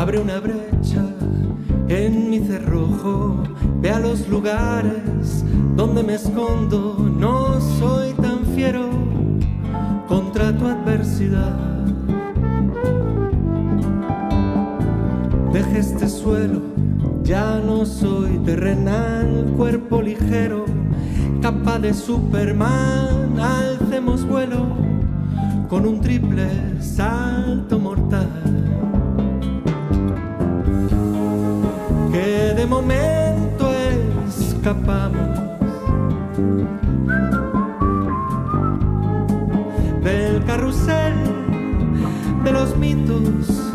Abre una brecha en mi cerrojo, ve a los lugares donde me escondo. No soy tan fiero contra tu adversidad. Deje este suelo, ya no soy terrenal, cuerpo ligero, capa de Superman. Alcemos vuelo con un triple salto mortal, que de momento escapamos del carrusel de los mitos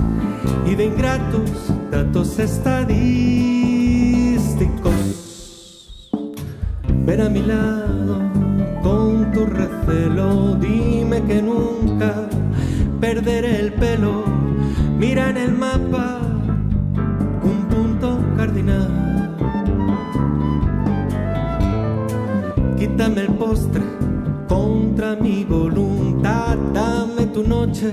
y de ingratos datos estadísticos. Ven a mi lado con tu recelo, dime que nunca perderé el pelo. Mira en el mapa un punto cardinal. Quítame el postre contra mi voluntad, dame tu noche,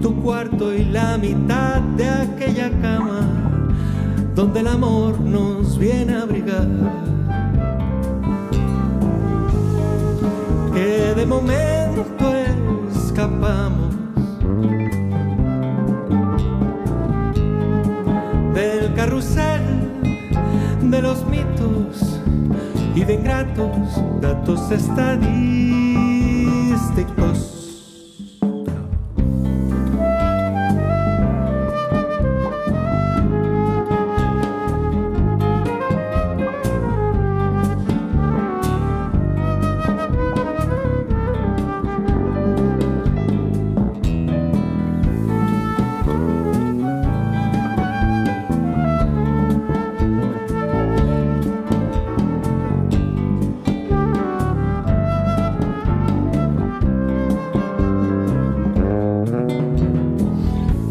tu cuarto y la mitad de aquella cama donde el amor nos viene a abrigar. Que de momento escapamos del carrusel de los mitos y de ingratos datos estadísticos.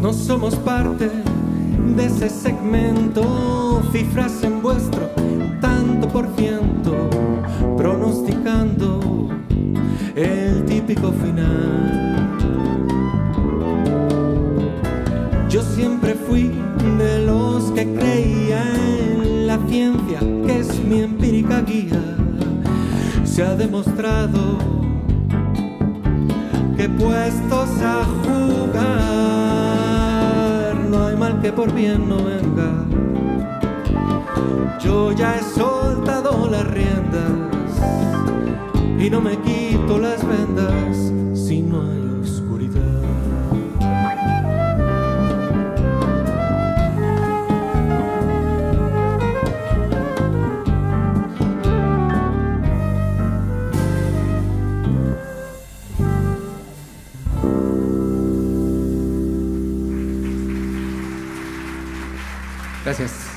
No somos parte de ese segmento, cifras en vuestro tanto por ciento, pronosticando el típico final. Yo siempre fui de los que creía en la ciencia, que es mi empírica guía. Se ha demostrado que puestos a jugar, no hay mal que por bien no venga. Yo ya he soltado las riendas y no me quito las vendas si no hay oscuridad. Gracias.